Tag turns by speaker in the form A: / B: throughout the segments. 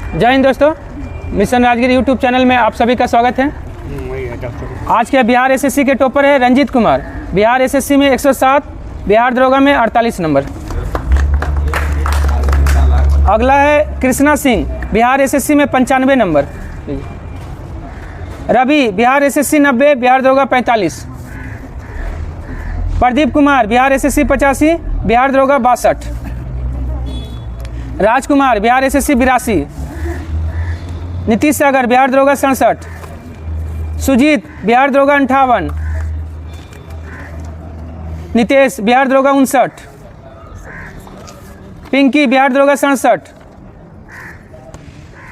A: जय हिंद दोस्तों, mission Rajgir YouTube channel में आप सभी का स्वागत है। आज के बिहार एसएससी के टॉपर है रंजीत कुमार। बिहार एसएससी में 107, बिहार दरोगा में 48 नंबर। अगला है कृष्णा सिंह, बिहार एसएससी में 95 नंबर। रवि, बिहार एसएससी 90, बिहार दरोगा 45। प्रदीप कुमार, बिहार एसएससी 85, बिहार दरोगा 62। राजकुमार, बिहार एसएससी 82। नीतीश सागर, बिहार दरोगा 67। सुजीत, बिहार दरोगा 58। नितेश, बिहार दरोगा 59। पिंकी, बिहार दरोगा 67।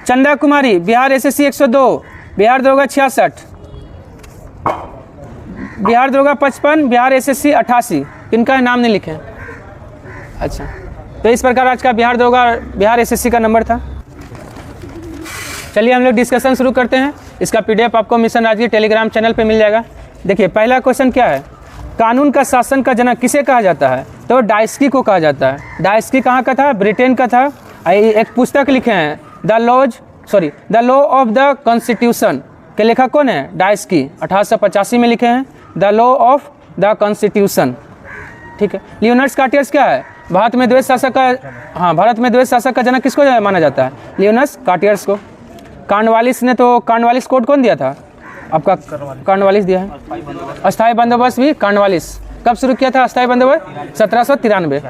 A: चंदा कुमारी, बिहार एसएससी 102, बिहार दरोगा 66। बिहार दरोगा 55, बिहार एसएससी 88। इनका नाम नहीं लिखे। अच्छा, तो इस प्रकार आज का बिहार दरोगा बिहार एसएससी का नंबर था। चलिए हम लोग डिस्कशन शुरू करते हैं। इसका पीडीएफ आपको मिशन राजगिर टेलीग्राम चैनल पे मिल जाएगा। देखिए, पहला क्वेश्चन क्या है, कानून का शासन का जनक किसे कहा जाता है? तो डायस्की को कहा जाता है। डायस्की कहाँ का था? ब्रिटेन का था। एक पुस्तक लिखे हैं the law of the constitution के लेखक कौन है? डायस्की। 1885 में लिखे हैं the law of the constitution. ठीक है। लियोनार्ड कार्टियर्स क्या है? भारत में द्वैत शासक का जनक किसको माना जाता है? लियोनार्ड कार्टियर्स को। कॉर्नवालिस ने तो कॉर्नवालिस कोड कौन दिया था? आपका कॉर्नवालिस दिया है। अस्थायी बंदोबस्त भी कॉर्नवालिस। कब शुरू किया था अस्थायी बंदोबस्त? 1793।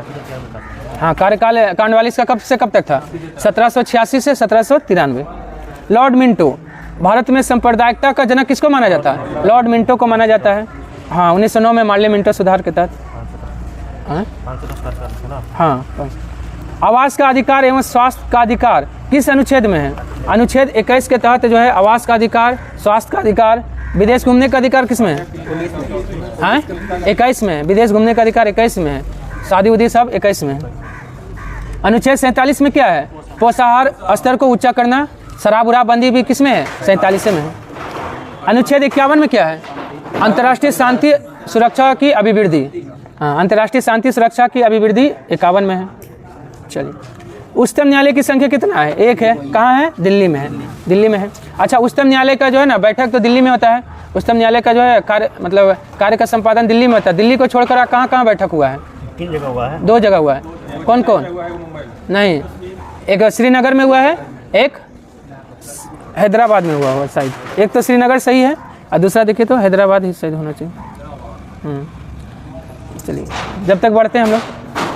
A: हाँ, कार्यकाल कॉर्नवालिस का कब से कब तक था? 1786 से 1793। लॉर्ड मिंटो, भारत में सांप्रदायिकता का जनक किसको माना जाता है? लॉर्ड मिंटो को माना जाता है। हाँ, 1909 में मार्ले मिंटो सुधार के तहत। हाँ, आवास का अधिकार एवं स्वास्थ्य का अधिकार किस अनुच्छेद में है? अनुच्छेद 21 के तहत जो है आवास का अधिकार, स्वास्थ्य का अधिकार, विदेश घूमने का अधिकार किस में है? हाँ, 21 में। विदेश घूमने का अधिकार 21 में है। शादी उदी सब 21 में है। अनुच्छेद 47 में क्या है? पोषाहार स्तर को ऊंचा करना। शराब उराबंदी भी किस में है? 47 में है। अनुच्छेद 51 में क्या है? अंतर्राष्ट्रीय शांति सुरक्षा की अभिवृद्धि। हाँ, अंतर्राष्ट्रीय शांति सुरक्षा की अभिवृद्धि 51 में है। चलिए, उच्चतम न्यायालय की संख्या कितना है? 1 है। कहाँ है? दिल्ली में है। दिल्ली में है। अच्छा, उच्चतम न्यायालय का जो है ना बैठक तो दिल्ली में होता है। उच्चतम न्यायालय का जो है कार्य का संपादन दिल्ली में होता है। दिल्ली को छोड़कर कहाँ कहाँ बैठक हुआ है?
B: 3 जगह हुआ है।
A: 2 जगह हुआ है। कौन कौन? नहीं, एक श्रीनगर में हुआ है, एक हैदराबाद में हुआ शायद। एक तो श्रीनगर सही है और दूसरा देखिए तो हैदराबाद ही सही होना चाहिए। चलिए, जब तक बढ़ते हैं हम लोग।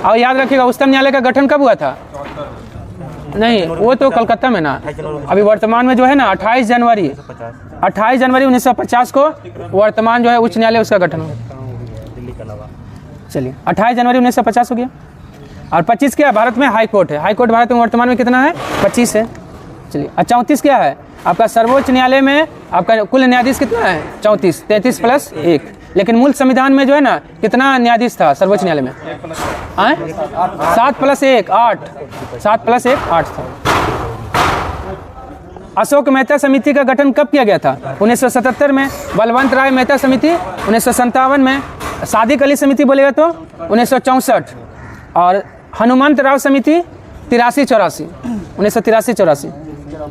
A: और याद रखिएगा, उच्चतम न्यायालय का गठन कब हुआ था? नहीं, वो तो कलकत्ता में ना। अभी वर्तमान में जो है ना 28 जनवरी 1950 को वर्तमान जो है उच्च न्यायालय उसका गठन हुआ। चलिए, 28 जनवरी 1950 हो गया। और 25 क्या है? भारत में हाई कोर्ट है। हाई कोर्ट भारत में वर्तमान में कितना है? 25 है। चलिए, 34 क्या है? आपका सर्वोच्च न्यायालय में आपका कुल न्यायाधीश कितना है? 34। 33 प्लस 1। लेकिन मूल संविधान में जो है ना कितना न्यायाधीश था सर्वोच्च न्यायालय में? 7 प्लस 1 8। 7 प्लस 1 8 था। अशोक मेहता समिति का गठन कब किया गया था? 1977 में। बलवंत राय मेहता समिति 1957 में। सादिक अली समिति बोलेगा तो 1964। और हनुमंत राव समिति 83-84 1983-84।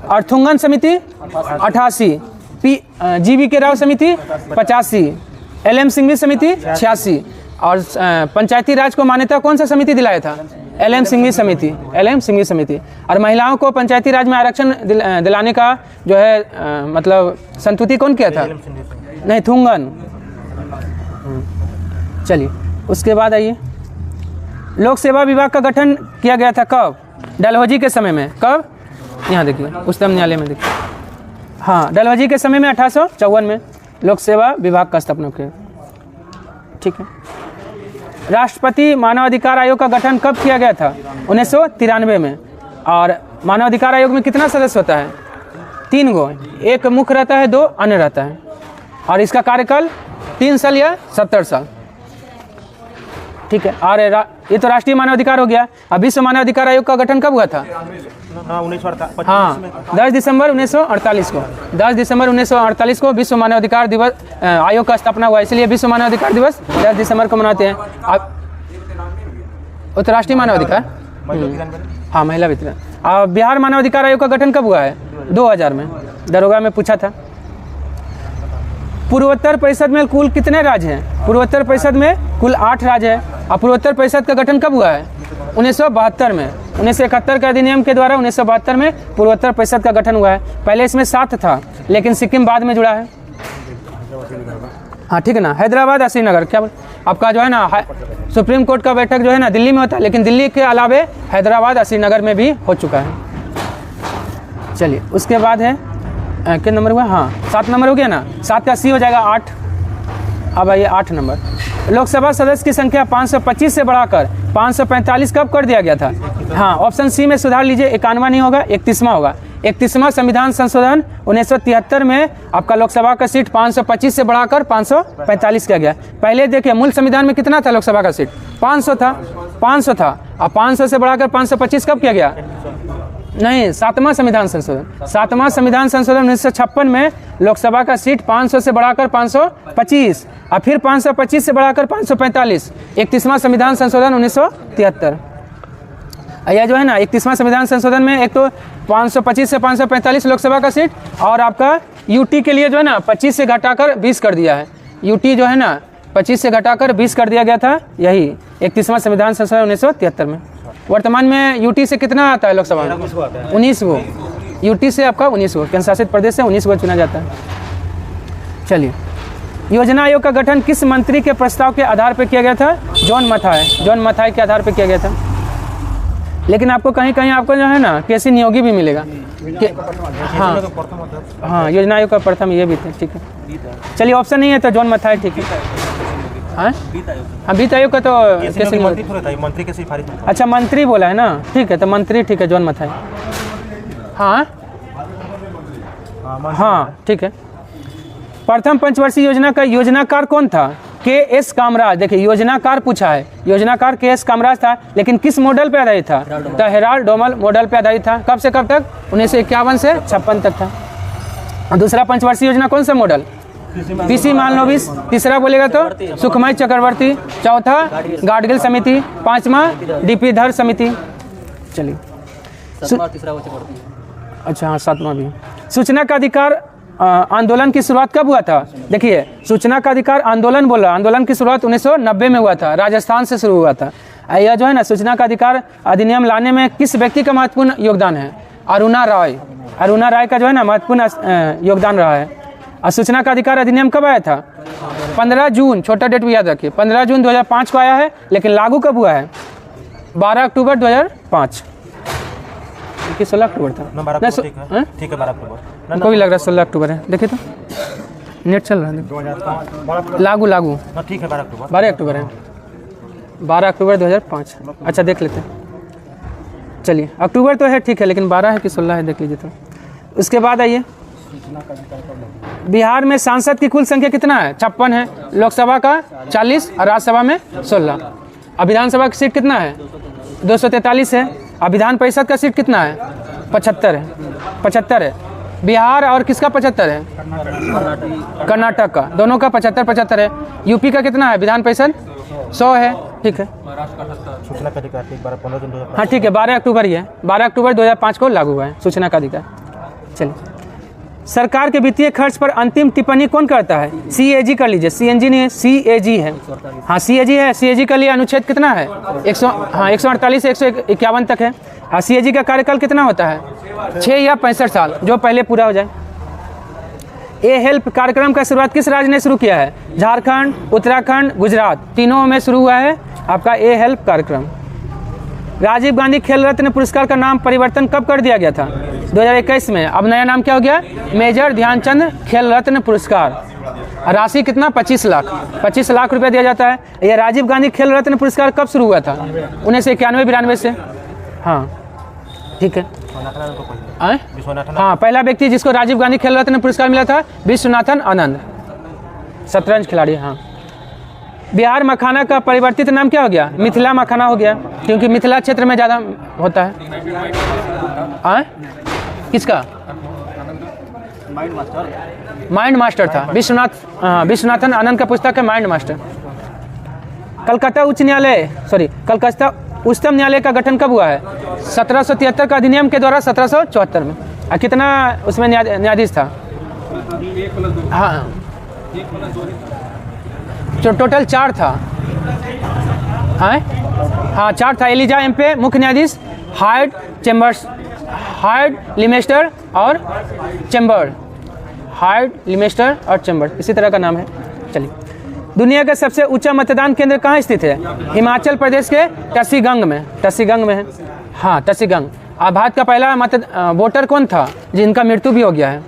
A: और थुंगन समिति 88। जीवी के राव समिति 85। LM सिंघवी समिति 86। और पंचायती राज को मान्यता कौन सा समिति दिलाया था? LM सिंघवी समिति। और महिलाओं को पंचायती राज में आरक्षण दिलाने का जो है मतलब संतुति कौन किया था? नहीं, थुंगन। चलिए, उसके बाद आइए, लोक सेवा विभाग का गठन किया गया था कब? डलहौजी के समय में। कब? यहाँ देखिए, उच्चतम न्यायालय में देखिए। हाँ, डलहौजी के समय में 1854 में लोक सेवा विभाग का स्थापना किया। ठीक है। राष्ट्रपति मानवाधिकार आयोग का गठन कब किया गया था? 1993 में। और मानवाधिकार आयोग में कितना सदस्य होता है? 3 गो। एक मुख्य रहता है, 2 अन्य रहता है। और इसका कार्यकाल 3 साल या 70 साल। ठीक है। और ये तो राष्ट्रीय मानवाधिकार हो गया। अब विश्व मानवाधिकार आयोग का गठन कब हुआ था? 10 दिसंबर 1948 को। 10 दिसंबर 1948 को विश्व मानवाधिकार दिवस आयोग का स्थापना हुआ। इसलिए विश्व मानवाधिकार दिवस 10 दिसंबर को मनाते हैं। वो तो राष्ट्रीय मानवाधिकार। हाँ, महिला वितरण। बिहार मानव अधिकार आयोग का गठन कब हुआ है? 2000 में, दरोगा में पूछा था। पूर्वोत्तर परिषद में कुल कितने राज्य हैं? पूर्वोत्तर परिषद में कुल 8 राज्य है। और पूर्वोत्तर परिषद का गठन कब हुआ है? 1972 में। 1971 का अधिनियम के द्वारा 1972 में पूर्वोत्तर परिषद का गठन हुआ है। पहले इसमें 7 था, लेकिन सिक्किम बाद में जुड़ा है। हाँ ठीक है ना, हैदराबाद और श्रीनगर। क्या आपका जो है ना सुप्रीम कोर्ट का बैठक जो है ना दिल्ली में होता है, लेकिन दिल्ली के अलावे हैदराबाद और श्रीनगर में भी हो चुका है। चलिए उसके बाद है कितने नंबर हुआ? हाँ 7 नंबर हो गया ना, 7 का सी हो जाएगा 8। अब आइए 8 नंबर। लोकसभा सदस्य की संख्या 525 से बढ़ाकर 545 कब कर दिया गया था? हाँ ऑप्शन सी में सुधार लीजिए, 51 नहीं होगा, 31वां होगा। 31वां संविधान संशोधन 1973 में आपका लोकसभा का सीट 525 से बढ़ाकर 545 किया गया। पहले देखिए मूल संविधान में कितना था लोकसभा का सीट? 500 था, 500 था। अब 500 से बढ़ाकर 525 कब किया गया? नहीं, 7वां संविधान संशोधन। 7वां संविधान संशोधन 1956 में लोकसभा का सीट 500 से बढ़ाकर 525 और फिर 525 से बढ़ाकर 545। 31वां संविधान संशोधन 1973। यह जो है ना 31वां संविधान संशोधन में एक तो 525 से 545 लोकसभा का सीट, और आपका यूटी के लिए जो है ना 25 से घटाकर 20 कर दिया है। यूटी जो है ना 25 से घटाकर 20 कर दिया गया था, यही 31वां संविधान संशोधन 1973 में। वर्तमान में यूटी से कितना आता है लोकसभा में? 19 गो। यूटी से आपका 19 गो, केंद्र शासित प्रदेश से 19 गो चुना जाता है। चलिए, योजना आयोग का गठन किस मंत्री के प्रस्ताव के आधार पर किया गया था? जॉन मथाई। जॉन मथाई के आधार पर किया गया था। लेकिन आपको कहीं कहीं आपको जो है ना केसी नियोगी भी मिलेगा। हाँ योजना आयोग का प्रथम ये भी थे, ठीक है। चलिए ऑप्शन नहीं है तो जॉन मथाई, ठीक है। हाँ वित्त आयोग का तो कैसे मंत्री के सिफारिश। अच्छा मंत्री बोला है ना, ठीक है तो मंत्री, ठीक है जॉन मथाई। हाँ हाँ ठीक है। प्रथम पंचवर्षीय योजना का योजनाकार कौन था? के.एस. कामराज। देखिए योजनाकार पूछा है, योजनाकार के.एस. कामराज था, लेकिन किस मॉडल पे आधारित था? तो हेराल्ड डोमल मॉडल पे आधारित था। कब से कब तक? 1951 से 56 तक था। और दूसरा पंचवर्षीय योजना कौन सा मॉडल? पीसी मालनोबिस। तीसरा बोलेगा तो सुखमय चक्रवर्ती। चौथा गाडगिल समिति। 5वां डीपी धर समिति। चलिए अच्छा हाँ 7वां भी। सूचना का अधिकार आंदोलन की शुरुआत कब हुआ था? देखिए सूचना का अधिकार आंदोलन बोला, आंदोलन की शुरुआत 1990 में हुआ था, राजस्थान से शुरू हुआ था। यह जो है ना सूचना का अधिकार अधिनियम लाने में किस व्यक्ति का महत्वपूर्ण योगदान है? अरुणा राय। अरुणा राय का जो है ना महत्वपूर्ण योगदान रहा है। और सूचना का अधिकार अधिनियम कब आया था? 15 जून, छोटा डेट भी याद रखिए, 15 जून 2005 को आया है, लेकिन लागू कब हुआ है? 12 अक्टूबर 2005। 16 अक्टूबर था, ठीक है 12 अक्टूबर। हमको भी लग रहा है 16 अक्टूबर है। देखिए तो नेट चल रहा है, लागू ठीक है 12 अक्टूबर है, 12 अक्टूबर 2005। अच्छा देख लेते हैं। चलिए अक्टूबर तो है, ठीक है, लेकिन 12 है कि 16 है देख लीजिए तो। उसके बाद आइए, बिहार में सांसद की कुल संख्या कितना है? 56 है। लोकसभा का 40 और राज्यसभा में 16। अब विधानसभा की सीट कितना है? 243 है। अब विधान परिषद का सीट कितना है? 75 है। 75 है। बिहार और किसका 75 है? कर्नाटक का। दोनों का 75-75 है। यूपी का कितना है विधान परिषद? 100 है, ठीक है। सूचना का अधिकार हाँ ठीक है 12 अक्टूबर ही है, 12 अक्टूबर 2005 को लागू हुआ है सूचना का अधिकार। चलिए, सरकार के वित्तीय खर्च पर अंतिम टिप्पणी कौन करता है? CAG कर लीजिए, CNG नहीं है, CAG है। हाँ CAG है। CAG का लिए अनुच्छेद कितना है? 148 से 151 तक है। हाँ CAG का कार्यकाल कितना होता है? 6 या 65 साल, जो पहले पूरा हो जाए। ए हेल्प कार्यक्रम का शुरुआत किस राज्य ने शुरू किया है? झारखंड, उत्तराखंड, गुजरात, तीनों में शुरू हुआ है आपका ए हेल्प कार्यक्रम। राजीव गांधी खेल रत्न पुरस्कार का नाम परिवर्तन कब कर दिया गया था? 2021 में। अब नया नाम क्या हो गया? मेजर ध्यानचंद खेल रत्न पुरस्कार। राशि कितना? 25 लाख। 25 लाख रुपया दिया जाता है। यह राजीव गांधी खेल रत्न पुरस्कार कब शुरू हुआ था? 1991-92 से। हाँ ठीक है। हाँ पहला व्यक्ति जिसको राजीव गांधी खेल रत्न पुरस्कार मिला था विश्वनाथन आनंद, शतरंज खिलाड़ी। हाँ बिहार मखाना का परिवर्तित नाम क्या हो गया? मिथिला मखाना हो गया, क्योंकि मिथिला क्षेत्र में ज़्यादा होता है। किसका? माइंड मास्टर था विश्वनाथन आनंद का पुस्तक है माइंड मास्टर। कलकत्ता उच्चतम न्यायालय का गठन कब हुआ है? 1773 का अधिनियम के द्वारा 1774 में। और कितना उसमें न्यायाधीश था? हाँ, जो टोटल 4 था। हाँ 4 था। एलिजा एम्पे मुख्य न्यायाधीश, हार्ड चेम्बर्स, हार्ड लिमेस्टर और चेम्बर, हार्ड लिमेस्टर और चेम्बर, इसी तरह का नाम है। चलिए, दुनिया का सबसे ऊंचा मतदान केंद्र कहाँ स्थित है? हिमाचल प्रदेश के टसीगंग में। टसीगंग में है। हाँ, टसीगंग। और भारत का पहला वोटर कौन था जिनका मृत्यु भी हो गया है?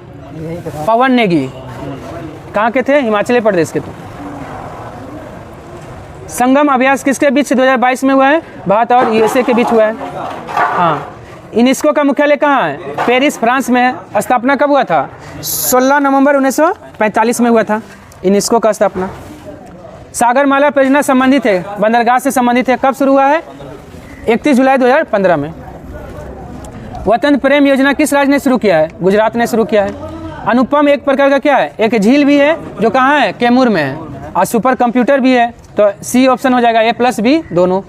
A: पवन नेगी। कहाँ के थे? हिमाचल प्रदेश के थे। संगम अभ्यास किसके बीच 2022 में हुआ है? भारत और यूएसए के बीच हुआ है। हाँ। यूनेस्को का मुख्यालय कहाँ है? पेरिस, फ्रांस में है। स्थापना कब हुआ था? 16 नवंबर 1945 में हुआ था यूनेस्को का स्थापना। सागरमाला परियोजना संबंधित है, बंदरगाह से संबंधित है, कब शुरू हुआ है? 31 जुलाई 2015 में। वतन प्रेम योजना किस राज्य ने शुरू किया है? गुजरात ने शुरू किया है। अनुपम एक प्रकार का क्या है? एक झील भी है जो कहाँ है? कैमूर में है। और सुपर कंप्यूटर भी है, तो सी ऑप्शन हो जाएगा, A+B दोनों।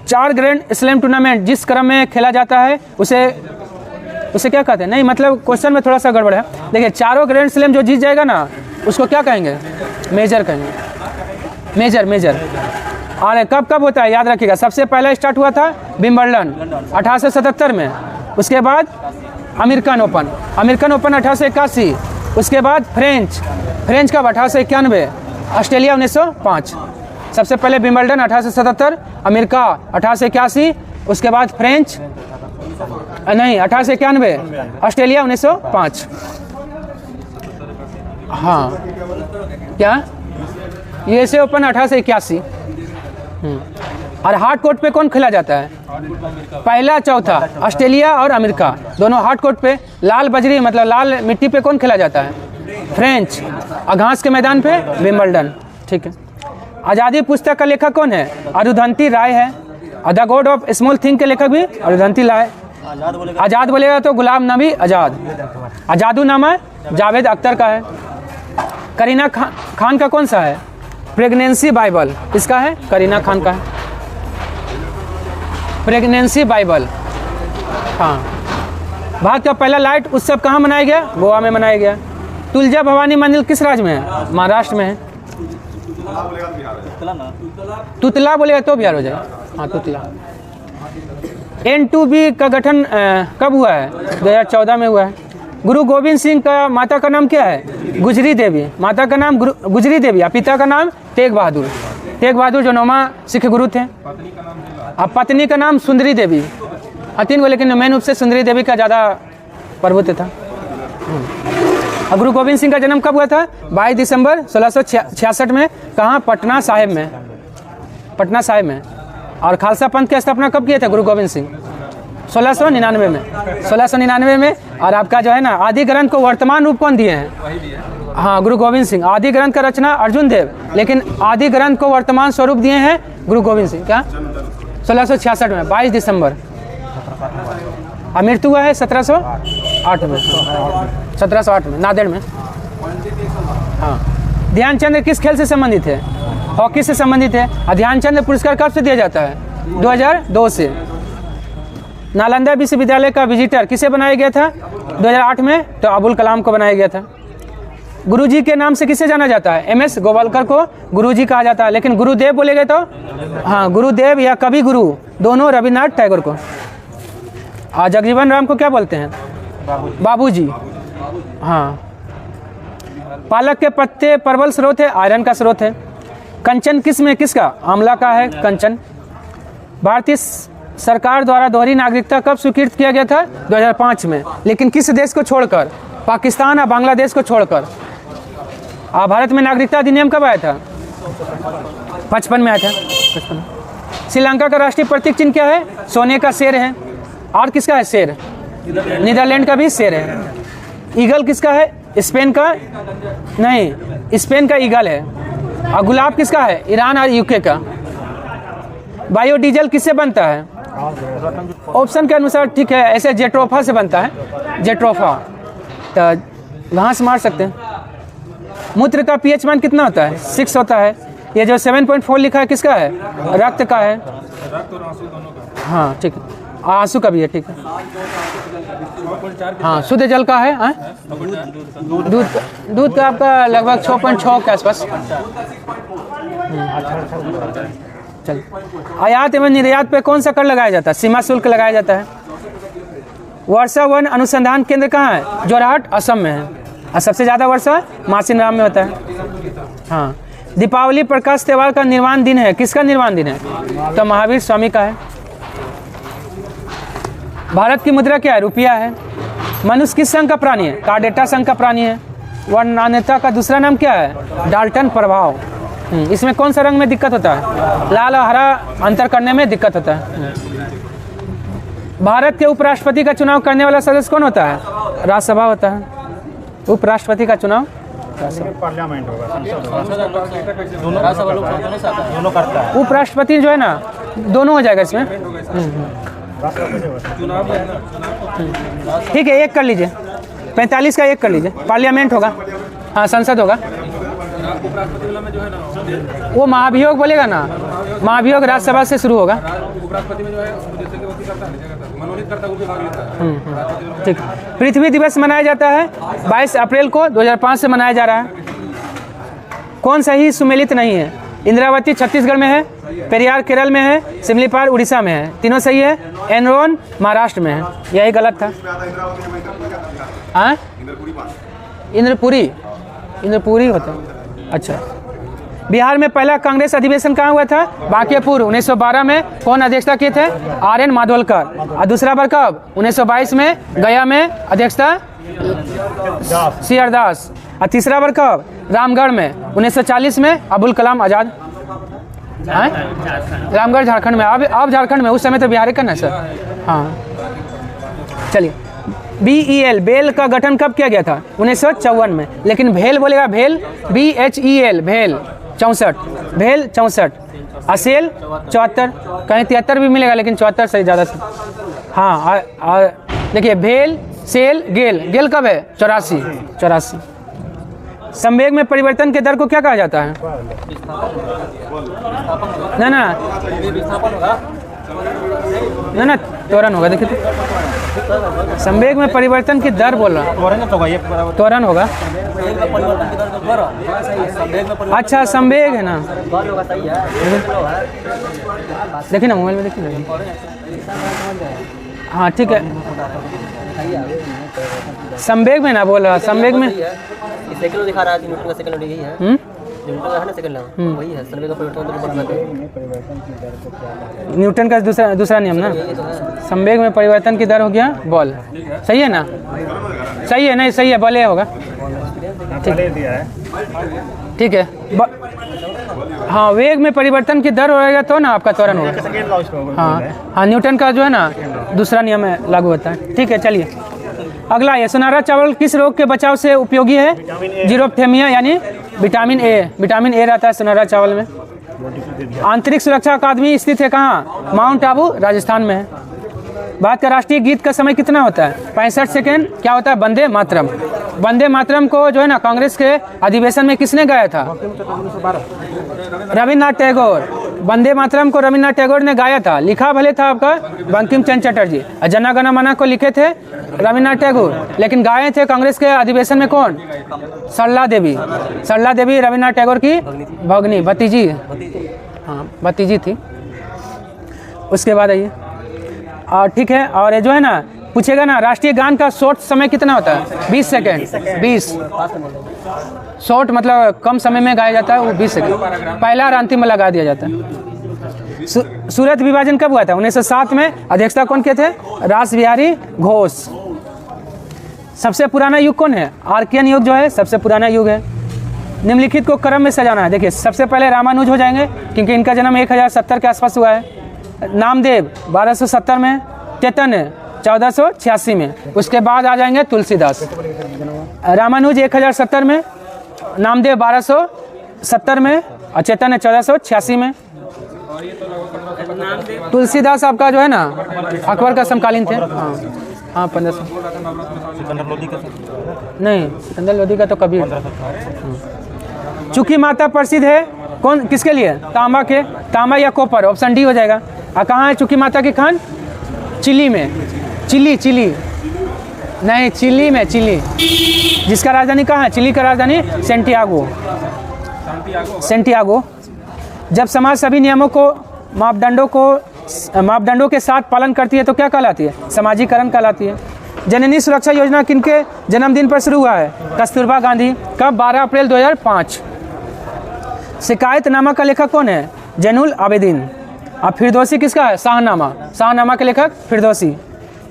A: 4 ग्रैंड स्लैम टूर्नामेंट जिस क्रम में खेला जाता है उसे क्या कहते हैं? नहीं, मतलब क्वेश्चन में थोड़ा सा गड़बड़ है। देखिए, 4 ग्रैंड स्लैम जो जीत जाएगा ना, उसको क्या कहेंगे? मेजर कहेंगे। मेजर। और कब होता है याद रखिएगा। सबसे पहला स्टार्ट हुआ था विंबलडन 1877 में। उसके बाद अमेरिकन ओपन 1881। उसके बाद फ्रेंच कब? 1891। ऑस्ट्रेलिया 1905। सबसे पहले विंबलडन 1877, अमेरिका 1881, उसके बाद फ्रेंच 1891, ऑस्ट्रेलिया 1905। हाँ, क्या? USA open 1881। और हार्ड कोर्ट पे कौन खेला जाता है? पहला चौथा ऑस्ट्रेलिया और अमेरिका दोनों हार्ड कोर्ट पे। लाल बजरी मतलब लाल मिट्टी पे कौन खेला जाता है? फ्रेंच। और घास के मैदान पे विंबलडन। ठीक है। आज़ादी पुस्तक का लेखक कौन है? अरुंधति राय है। और the God of small thing के लेखक भी अरुंधति राय। आज़ाद बोलेगा तो गुलाम नबी आज़ाद। जादूनामा जावेद अख्तर का है। करीना खान का कौन सा है? Pregnancy Bible. इसका है? करीना खान का है प्रेगनेंसी बाइबल। हाँ। भारत का पहला लाइट उत्सव कहाँ मनाया गया? गोवा में मनाया गया। तुलजा भवानी मंदिर किस राज्य में है? महाराष्ट्र में है। तुतला बोलेगा तो बिहार हो जाएगा। हाँ, तुतला। N2B का गठन कब हुआ है? 2014 में हुआ है। गुरु गोविंद सिंह का माता का नाम क्या है? गुजरी देवी। माता का नाम गुजरी देवी और पिता का नाम तेग बहादुर। तेग बहादुर जो 9वां सिख गुरु थे। अब पत्नी का नाम सुंदरी देवी। 3 को, लेकिन मेन रूप से सुंदरी देवी का ज़्यादा प्रभुत्व था। अब गुरु गोविंद सिंह का जन्म कब हुआ था? 22 दिसंबर 1666 में। कहाँ? पटना साहिब में। पटना साहिब में। और खालसा पंथ की स्थापना कब किए थे गुरु गोविंद सिंह? 1699 में। 1699 में। और आपका जो है ना, आदि ग्रंथ को वर्तमान रूप कौन दिए हैं? हाँ, गुरु गोविंद सिंह। आदि ग्रंथ का रचना अर्जुन देव, लेकिन आदि ग्रंथ को वर्तमान स्वरूप दिए हैं गुरु गोविंद सिंह। क्या? 1666 में 22 दिसंबर। और मृत्यु हुआ है 1708 में। 1708 में नांदेड़ में। हाँ। ध्यानचंद किस खेल से संबंधित है? हॉकी से संबंधित है। और ध्यानचंद पुरस्कार कब से दिया जाता है? 2002 से। नालंदा विश्वविद्यालय का विजिटर किसे बनाया गया था? 2008 में। तो अबुल कलाम को बनाया गया था। गुरुजी के नाम से किसे जाना जाता है? MS गोवालकर को गुरुजी कहा जाता है। लेकिन गुरुदेव बोलेगे तो हाँ, गुरुदेव या कवि गुरु दोनों रविन्द्रनाथ टैगोर को। और जगजीवन राम को क्या बोलते हैं? बाबूजी। हाँ। पालक के पत्ते प्रबल स्रोत है, आयरन का स्रोत है। कंचन किसका? आंवला का है कंचन। भारतीय सरकार द्वारा दोहरी नागरिकता कब स्वीकृत किया गया था? 2005 में। लेकिन किस देश को छोड़कर? पाकिस्तान और बांग्लादेश को छोड़कर। भारत में नागरिकता अधिनियम कब आया था? 55 में आया था। 55। श्रीलंका का राष्ट्रीय प्रतीक चिन्ह क्या है? सोने का शेर है। और किसका है? शेर। नीदरलैंड का भी शेर है। ईगल किसका है? स्पेन का नहीं, स्पेन का ईगल है। और गुलाब किसका है? ईरान और UK का। बायोडीजल किससे बनता है? ऑप्शन के अनुसार ठीक है, ऐसे जेट्रोफा से बनता है। जेट्रोफा। तो घास मार सकते हैं। मूत्र का pH मान कितना होता है? 6 होता है। ये जो 7.4 लिखा है किसका है? रक्त का है। हाँ ठीक है, आंसू का भी है, ठीक है। हाँ शुद्ध जल का है, हाँ? दूध का आपका लगभग 6.6 के आसपास। चल, आयात एवं निर्यात पे कौन सा कर लगाया जाता है? सीमा शुल्क लगाया जाता है। वर्षा वन अनुसंधान केंद्र कहाँ है? जोरहाट, असम में है। और सबसे ज़्यादा वर्षा मासिनराम में होता है। हाँ, दीपावली प्रकाश त्यौहार का निर्माण दिन है, किसका निर्माण दिन है? तो महावीर स्वामी का है। भारत की मुद्रा क्या है? रुपया है। मनुष्य किस संघ का प्राणी है? कार्डेटा संघ का प्राणी है। वर्णनान्यता का दूसरा नाम क्या है? डाल्टन प्रभाव। इसमें कौन सा रंग में दिक्कत होता है? लाल और हरा अंतर करने में दिक्कत होता है। भारत के उपराष्ट्रपति का चुनाव करने वाला सदस्य कौन होता है? राज्यसभा होता है। उपराष्ट्रपति का चुनाव
B: पार्लियामेंट होगा, दोनों करता है।
A: उपराष्ट्रपति जो है ना, दोनों हो जाएगा इसमें। ठीक है, एक कर लीजिए, 45 का एक कर लीजिए। पार्लियामेंट होगा, हाँ संसद होगा। वो महाभियोग बोलेगा ना, महाभियोग राज्यसभा से शुरू होगा। ठीक। पृथ्वी दिवस मनाया जाता है 22 अप्रैल को 2005 से मनाया जा रहा है। कौन सही सुमेलित नहीं है? इंद्रावती छत्तीसगढ़ में है, पेरियार केरल में है, सिमलीपाल उड़ीसा में है। तीनों सही है। एनरोन महाराष्ट्र में है, यही गलत था। हाँ, इंद्रपुरी होता है। अच्छा, बिहार में पहला कांग्रेस अधिवेशन कहाँ हुआ था? बांकेपुर। 1912 में कौन अध्यक्षता किए थे? आर.एन. माधवलकर। और दूसरा बार कब? 1922 में गया में अध्यक्षता सी.आर. दास। और तीसरा बार कब? रामगढ़ में 1940 में अबुल कलाम आजाद। रामगढ़ झारखंड में, अब झारखंड में, उस समय तो बिहार का ना सर। हाँ चलिए, BEL बेल का गठन कब किया गया था? 1954 में। लेकिन भेल बोलेगा, भेल BHEL, भेल 64, भेल 64। असेल 74, कहीं 73 भी मिलेगा, लेकिन 74 से ज़्यादा से। हाँ, देखिए भेल, सेल, गेल। गेल कब है? 84। संवेग में परिवर्तन के दर को क्या कहा जाता है? ना त्वरण होगा। देखिए तो संवेग में परिवर्तन की दर बोल रहा, त्वरण होगा। अच्छा, संवेग है ना, देखिए ना मोबाइल में, देखिए ना। हाँ ठीक है, संवेग में ना बोल रहा, संवेग में
C: सेकंड दिखा रहा है, न्यूटन का सेकंड यही है। न्यूटन का है ना सेकंड लॉ, वही है। संवेग का परिवर्तन
A: न्यूटन का दूसरा नियम ना। संवेग में परिवर्तन की दर हो गया बॉल। सही है ना? सही है, नहीं सही है, बॉल होगा। ठीक है। हाँ, वेग में परिवर्तन की दर होगा तो ना आपका त्वरण होगा। हाँ, न्यूटन का जो है ना दूसरा नियम है, लागू होता है। ठीक है, चलिए अगला है, सुनहरा चावल किस रोग के बचाव से उपयोगी है? जीरोप्थेमिया यानी विटामिन ए। विटामिन ए रहता है सुनहरा चावल में। आंतरिक सुरक्षा अकादमी स्थित है कहाँ? माउंट आबू, राजस्थान में है। भारत का राष्ट्रीय गीत का समय कितना होता है? 65 सेकेंड। क्या होता है? वंदे मातरम। वंदे मातरम को जो है ना कांग्रेस के अधिवेशन में किसने गाया था? रविन्द्रनाथ टैगोर। वंदे मातरम को रविन्द्रनाथ टैगोर ने गाया था। लिखा भले था आपका बंकिम चंद्र चटर्जी। जना गण मन को लिखे थे रविन्द्रनाथ टैगोर, लेकिन गाए थे कांग्रेस के अधिवेशन में कौन? सरला देवी। सरला देवी रविन्द्रनाथ टैगोर की भगनी, भतीजी। हाँ, भतीजी थी। उसके बाद आइए, और ठीक है, और ये जो है ना पूछेगा ना, राष्ट्रीय गान का शॉर्ट समय कितना होता है? 20 सेकेंड। 20 शॉर्ट मतलब कम समय में गाया जाता है, वो 20 सेकेंड। पहला और अंतिम में लगा दिया जाता है। सूरत विभाजन कब हुआ था? 1907 में। अध्यक्षता कौन के थे? रास बिहारी घोष। सबसे पुराना युग कौन है? आर्कियन युग जो है सबसे पुराना युग है। निम्नलिखित को क्रम में सजाना है। देखिए, सबसे पहले रामानुज हो जाएंगे, क्योंकि इनका जन्म 1070 के आसपास हुआ है। नामदेव 1270 में, चैतन्य 1486 में। उसके बाद आ जाएंगे तुलसीदास। रामानुज 1070 में, नामदेव 1270 में और चैतन्य 1486 में। तुलसीदास आपका जो है ना अकबर का समकालीन थे। हाँ 1500। नहीं, सिकंदर लोधी का तो कभी। चूंकि माता प्रसिद्ध है कौन, किसके लिए? तांबा के। तांबा या कॉपर, ऑप्शन डी हो जाएगा। कहाँ है चुकी माता की खान? चिली में। चिली नहीं, चिली में, चिली। जिसका राजधानी कहाँ है? चिली का राजधानी सेंटियागो। जब समाज सभी नियमों को मापदंडों के साथ पालन करती है तो क्या कहलाती है? समाजीकरण कहलाती है। जननी सुरक्षा योजना किनके जन्मदिन पर शुरू हुआ है? कस्तूरबा गांधी। कब? 12 अप्रैल 2005। शिकायतनामा का लेखक कौन है? जैनुल आबिदीन। अब फिरदौसी किसका है? शाहनामा के लेखक फिरदौसी।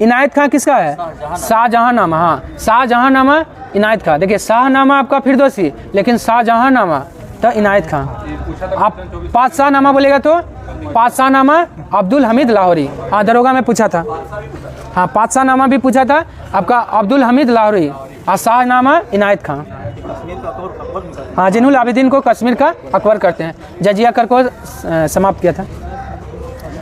A: इनायत खां किसका है? शाहजहांनामा। हाँ, शाहजहांनामा इनायत खां। देखिए, शाहनामा आपका फिरदौसी, लेकिन शाहजहांनामा तो इनायत खां। आप पातशाहनामा बोलेगा तो पातशाहनामा अब्दुल हमीद लाहौरी। हाँ, दरोगा में पूछा था। हाँ, पातशाहनामा भी पूछा था आपका अब्दुल हमीद लाहौरी, और शाहनामा इनायत खां। हाँ, जैनुल आबिदीन को कश्मीर का अकबर करते हैं। जजिया कर को समाप्त किया था।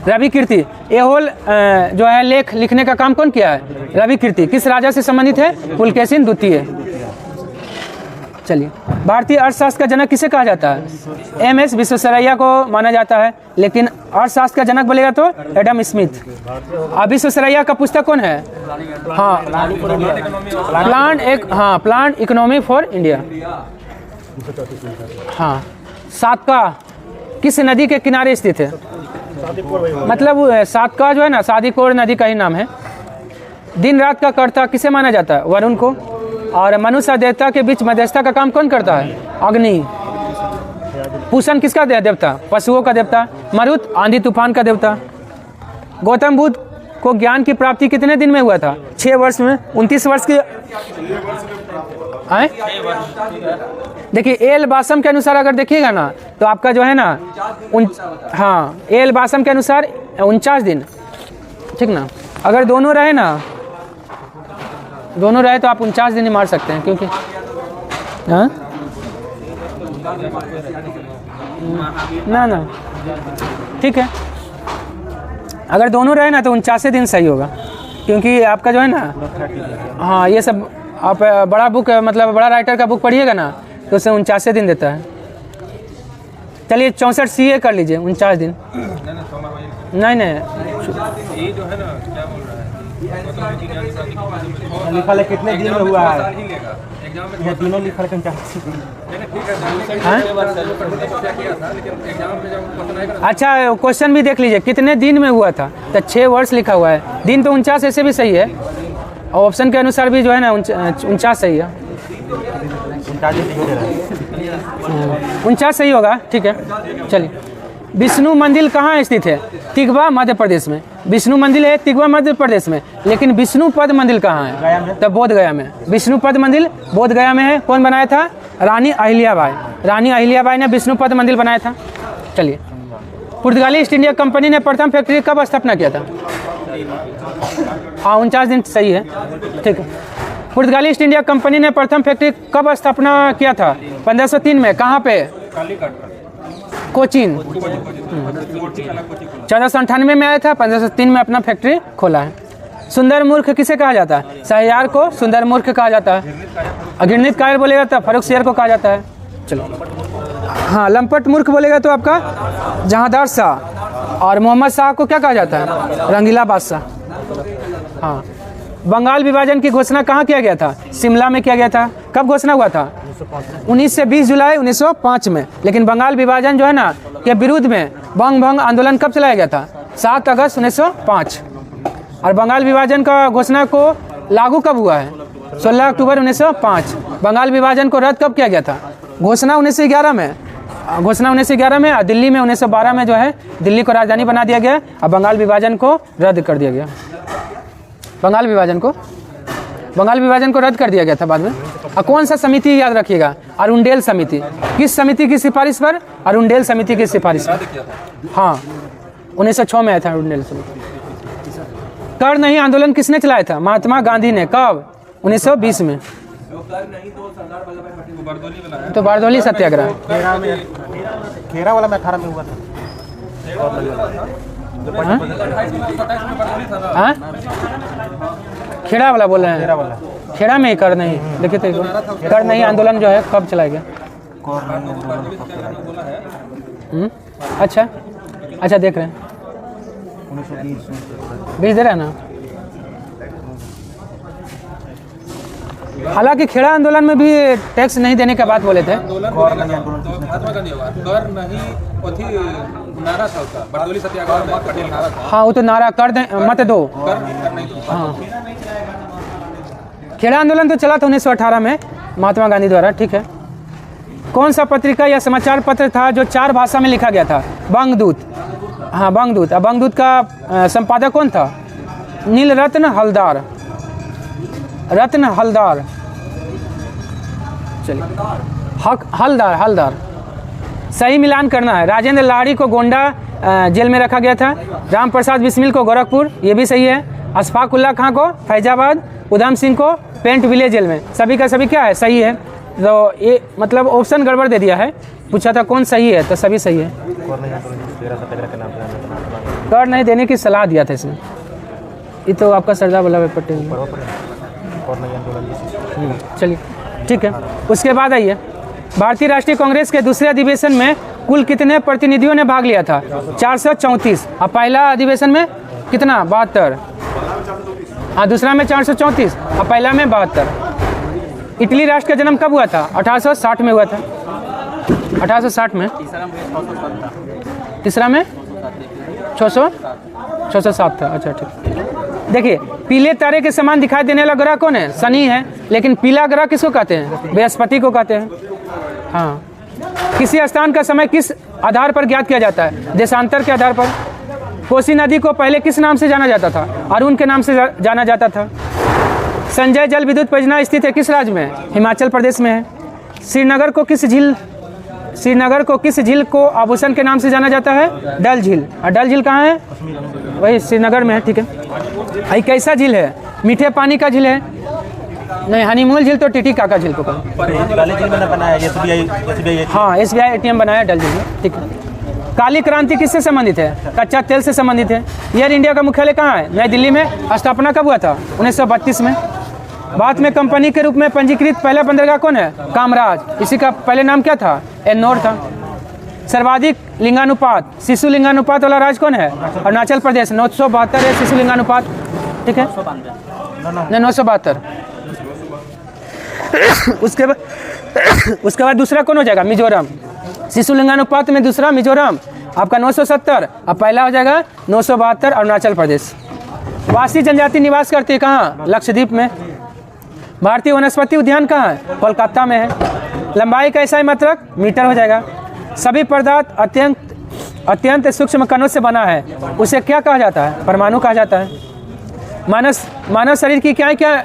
A: रवि कीर्ति, ये होल जो है लेख लिखने का काम कौन किया है? रवि कीर्ति। किस राजा से संबंधित है? पुलकेशिन द्वितीय। चलिए, भारतीय अर्थशास्त्र का जनक किसे कहा जाता है? MS विश्वेश्वरैया को माना जाता है, लेकिन अर्थशास्त्र का जनक बोलेगा तो एडम स्मिथ। अब विश्वेश्वरैया का पुस्तक कौन है? हाँ, प्लान इकोनॉमी फॉर इंडिया। हाँ, सातका किस नदी के किनारे स्थित है? मतलब सातका जो है ना, सादीकोर नदी का ही नाम है। दिन रात का कर्ता किसे माना जाता है? वरुण को। और मनुष्य और देवता के बीच मध्यस्थता का काम कौन करता है? अग्नि। पूषण किसका देवता? पशुओं का देवता। मरुत आंधी तूफान का देवता। गौतम बुद्ध को ज्ञान की प्राप्ति कितने दिन में हुआ था? 6 वर्ष में। 29 वर्ष की देखिए, एल बासम के अनुसार अगर देखिएगा ना तो आपका जो है ना हाँ, एल बासम के अनुसार 49 दिन, ठीक ना। अगर दोनों रहे तो आप 49 दिन ही मार सकते हैं, क्योंकि हाँ ना ठीक है। अगर दोनों रहे ना तो 49 दिन सही होगा, क्योंकि आपका जो है ना हाँ, ये सब आप बड़ा बुक मतलब बड़ा राइटर का बुक पढ़िएगा ना तो उससे 49 दिन देता है। चलिए 64 CA कर लीजिए, 49 दिन। नहीं
B: ये जो है ना क्या बोल रहा है, लिखा है कितने दिन में हुआ है? ये तीनों लिखा है।
A: अच्छा, क्वेश्चन भी देख लीजिए, कितने दिन में हुआ था? तो 6 वर्ष लिखा हुआ है। दिन तो 49 ऐसे भी सही है, और ऑप्शन के अनुसार भी जो है ना 49 सही है। 49 सही होगा, ठीक है। चलिए, विष्णु मंदिर कहाँ स्थित है? तिगवा मध्य प्रदेश में। विष्णु मंदिर है तिगवा मध्य प्रदेश में, लेकिन विष्णुपद मंदिर कहाँ है? तो बोध गया में। विष्णुपद मंदिर बोध गया में है। कौन बनाया था? रानी अहिल्याबाई। रानी अहिल्याबाई ने विष्णुपद मंदिर बनाया था। चलिए, पुर्तगाली ईस्ट इंडिया कंपनी ने प्रथम फैक्ट्री कब स्थापना किया था? हाँ, 49 दिन सही है, ठीक है। पुर्तगाली ईस्ट इंडिया कंपनी ने प्रथम फैक्ट्री कब स्थापना किया था? 1503 में। कहाँ पे? कोचीन। 1498 में आया था, 1503 में अपना फैक्ट्री खोला है। सुंदर मूर्ख किसे कहा जाता है? शाहयार को सुंदर मूर्ख कहा जाता है। अघृणित कायर बोलेगा तो फर्रुख शेर को कहा जाता है। चलो, हाँ, लंपट मूर्ख बोलेगा तो आपका जहांदार शाह, और मोहम्मद शाह को क्या कहा जाता है? रंगीला बादशाह। हाँ, बंगाल विभाजन की घोषणा कहाँ किया गया था? शिमला में किया गया था। कब घोषणा हुआ था? 19 से 20 जुलाई 1905 में। लेकिन बंगाल विभाजन जो है ना के विरुद्ध में बंग आंदोलन कब चलाया गया था? 7 अगस्त 1905। और बंगाल विभाजन का घोषणा को लागू कब हुआ है? 16 अक्टूबर 1905। बंगाल विभाजन को रद्द कब किया गया था? घोषणा 1911 में। और दिल्ली में 1912 में जो है दिल्ली को राजधानी बना दिया गया, और बंगाल विभाजन को रद्द कर दिया गया। बंगाल विभाजन को रद्द कर दिया गया था बाद में। और कौन सा समिति याद रखिएगा? अरुंडेल समिति। किस समिति की सिफारिश पर? अरुंडेल समिति की सिफारिश पर। हाँ, 1906 में आया था अरुंडेल समिति। कर नहीं आंदोलन किसने चलाया था? महात्मा गांधी ने। कब? 1920 में। तो बारदोली सत्याग्रह।
B: खेरा वाला में 18 में हुआ था।
A: हाँ? खेड़ा वाला बोल रहे हैं? खेड़ा में ही कर नहीं। देखिए तो कर नहीं आंदोलन जो है कब चलाया गया? अच्छा देख रहे हैं। 20 दे रहा है ना। हालांकि खेड़ा आंदोलन में भी टैक्स नहीं देने का बात बोले थे।
B: महात्मा गांधी कर नहीं अथी नारा था उसका, बरदौली सत्याग्रह में पटेल नारा था।
A: हाँ वो तो नारा कर दे मत दो।
B: कर नहीं दो।
A: हाँ खेड़ा आंदोलन तो चला था 1918 में महात्मा गांधी द्वारा, ठीक है। कौन सा पत्रिका या समाचार पत्र था जो 4 भाषा में लिखा गया था? बंगदूत। हाँ बंगदूत। अब बंगदूत का संपादक कौन था? नीलरत्न हलदार। रत्न हलदार, चलिए हलदार। सही मिलान करना है। राजेंद्र लाहिड़ी को गोंडा जेल में रखा गया था। राम प्रसाद बिस्मिल को गोरखपुर, ये भी सही है। अशफाक उल्लाह खां को फैजाबाद, उधम सिंह को पेंट विलेज जेल में। सभी का सभी क्या है? सही है। तो ये मतलब ऑप्शन गड़बड़ दे दिया है, पूछा था कौन सही है तो सभी सही है। कर नहीं देने की सलाह दिया था इसमें। ये तो आपका सरदार वल्लभ भाई पटेल। चलिए ठीक है। उसके बाद आइए, भारतीय राष्ट्रीय कांग्रेस के दूसरे अधिवेशन में कुल कितने प्रतिनिधियों ने भाग लिया था? 434। और पहला अधिवेशन में कितना? 72। हाँ दूसरा में 434 और पहला में 72। इटली राष्ट्र का जन्म कब हुआ था? 1860 में हुआ था। 1860 में। तीसरा में 607 था। अच्छा ठीक। देखिए पीले तारे के समान दिखाई देने वाला ग्रह कौन है? शनि है। लेकिन पीला ग्रह किसको कहते हैं? बृहस्पति को कहते हैं। हाँ किसी स्थान का समय किस आधार पर ज्ञात किया जाता है? देशांतर के आधार पर। कोसी नदी को पहले किस नाम से जाना जाता था? अरुण के नाम से जाना जाता था। संजय जल विद्युत परियोजना स्थित है किस राज्य में? हिमाचल प्रदेश में है। श्रीनगर को किस झील को आभूषण के नाम से जाना जाता है? डल झील। और डल झील कहाँ है? वही श्रीनगर में है, ठीक है। ये कैसा झील है? मीठे पानी का झील है? नहीं, हनीमून झील तो टिटिकाका झील को हाँ SBI ATM बनाया डल झील में, ठीक है। काली क्रांति किससे संबंधित है? कच्चा तेल से संबंधित है। एयर इंडिया का मुख्यालय कहाँ है? नई दिल्ली में। स्थापना कब हुआ था? 1932 में। भारत में कंपनी के रूप में पंजीकृत पहला बंदरगाह कौन है? कामराज। इसी का पहले नाम क्या था? एन्नोर था। सर्वाधिक लिंगानुपात, शिशु लिंगानुपात वाला राज्य कौन है? अरुणाचल प्रदेश। 972 है शिशु लिंगानुपात, ठीक है। 972। उसके बाद दूसरा कौन हो जाएगा? मिजोरम। शिशु लिंगानुपात में दूसरा मिजोरम आपका 970 और पहला हो जाएगा 972 अरुणाचल प्रदेश। वासी जनजाति निवास करती है कहाँ? लक्षद्वीप में। भारतीय वनस्पति उद्यान कहाँ है? कोलकाता में है। लंबाई का SI मात्रक मीटर हो जाएगा। सभी पदार्थ अत्यंत सूक्ष्म कणों से बना है, उसे क्या कहा जाता है? परमाणु कहा जाता है। मानव शरीर की इकाई क्या है?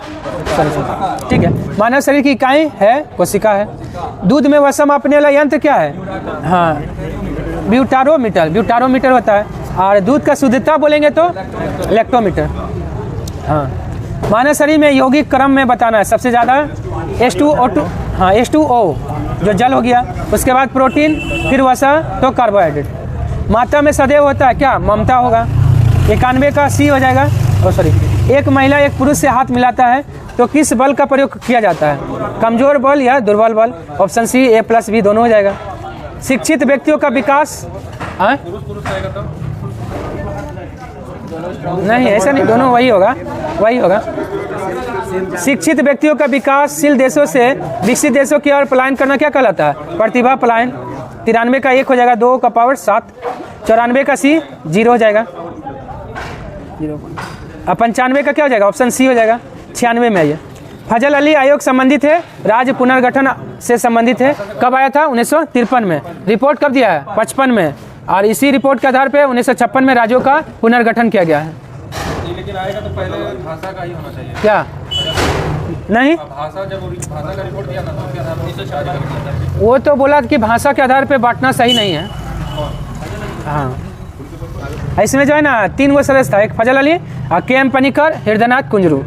A: ठीक है, मानव शरीर की इकाई है कोशिका है। दूध में वसा मापने वाला यंत्र क्या है? हाँ ब्यूटारोमीटर होता है। और दूध का शुद्धता बोलेंगे तो लैक्टोमीटर। हाँ मानव शरीर में यौगिक क्रम में बताना है सबसे ज़्यादा H2O2, हाँ H2O जो जल हो गया, उसके बाद प्रोटीन, फिर वसा तो कार्बोहाइड्रेट। मात्रा में सदैव होता है क्या? ममता होगा। 91 का C हो जाएगा। एक महिला एक पुरुष से हाथ मिलाता है तो किस बल का प्रयोग किया जाता है? कमजोर बल या दुर्बल बल? ऑप्शन C A+B दोनों हो जाएगा। शिक्षित व्यक्तियों का विकास नहीं, ऐसा नहीं, दोनों वही होगा। शिक्षित व्यक्तियों का विकासशील देशों से विकसित देशों की ओर पलायन करना क्या कहलाता है? प्रतिभा पलायन। 93 का 1 हो जाएगा, 2 का पावर 7। 94 का C 0 हो जाएगा। 95 का क्या हो जाएगा? ऑप्शन C हो जाएगा। 96 में आइए। फजल अली आयोग संबंधित है, राज्य पुनर्गठन से संबंधित है। कब आया था? 1953 में। रिपोर्ट कब दिया है? 55 में। और इसी रिपोर्ट के आधार पर 1956 में राज्यों का पुनर्गठन किया गया है।
B: लेकिन आएगा तो पहले भाषा का ही होना चाहिए
A: क्या? नहीं,
B: भाषा का रिपोर्ट दिया था तो उसके आधार पर
A: वो तो बोला कि भाषा के आधार पर बांटना सही नहीं है। हाँ इसमें जो है ना 3 गो सदस्य था, एक फजल अली और KM पनिकर, हृदयनाथ कुंजरू।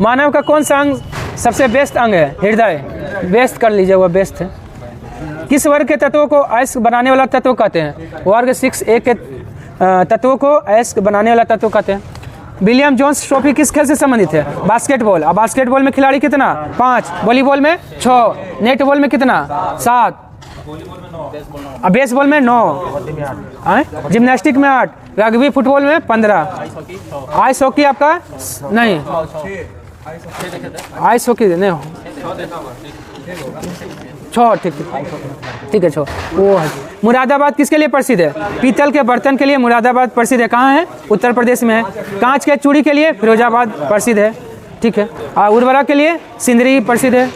A: मानव का कौन सा अंग सबसे बेस्ट अंग है? हृदय। बेस्ट कर लीजिए, वो बेस्ट है। किस वर्ग के तत्वों को अयस्क बनाने वाला तत्व कहते हैं? वर्ग 6A के तत्वों को अयस्क बनाने वाला तत्व कहते हैं। विलियम जोन्स ट्रॉफी किस खेल से संबंधित है? बास्केटबॉल। अब बास्केटबॉल में खिलाड़ी कितना? 5। वॉलीबॉल में 6। नेटबॉल में कितना? 7। बेसबॉल में 9, जिम्नास्टिक में 8, रग्बी फुटबॉल में 15, आइस हॉकी आपका नहीं, आइस हॉकी नहीं, 6, ठीक है 6। वो है मुरादाबाद किसके लिए प्रसिद्ध है? पीतल के बर्तन के लिए मुरादाबाद प्रसिद्ध है। कहाँ है? उत्तर प्रदेश में है। कांच के चूड़ी के लिए फिरोजाबाद प्रसिद्ध है, ठीक है। और उर्वरक के लिए सिंदरी प्रसिद्ध है।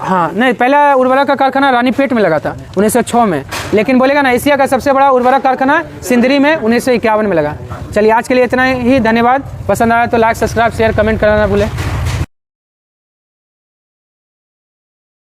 A: हाँ नहीं, पहला उर्वरक का कारखाना रानीपेट में लगा था 1906 में, लेकिन बोलेगा ना एशिया का सबसे बड़ा उर्वरक कारखाना सिंदरी में 1951 में लगा। चलिए आज के लिए इतना ही, धन्यवाद। पसंद आया तो लाइक, सब्सक्राइब, शेयर, कमेंट करना ना भूलें।